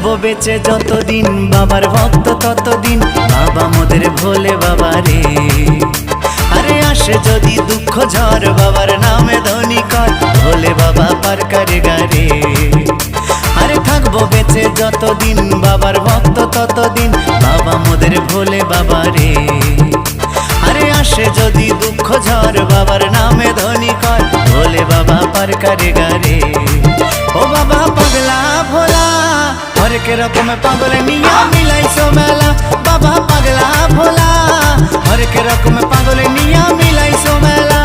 থাকবো বেঁচে যতদিন বাবার ভক্ত ততদিন বাবা মোদের ভোলে বাবা রে। আরে আসে যদি দুঃখ ঝড় বাবার নামে ধ্বনি কর ভোলে বাবা পার করে গারে। আরে থাকবো বেঁচে যতদিন বাবার ভক্ত ততদিন বাবা মোদের ভোলে বাবা রে। আরে আসে যদি দুঃখ ঝড় বাবার নামে ধ্বনি কর ভোলে বাবা পার করে গারে। ও বাবা পাগলা ভোলা হরেক রকম পাগল নিয়া মিলাইছো মেলা। বাবা পাগলা ভোলা হরেক রকম পাগল নিয়া মিলাইছো মেলা।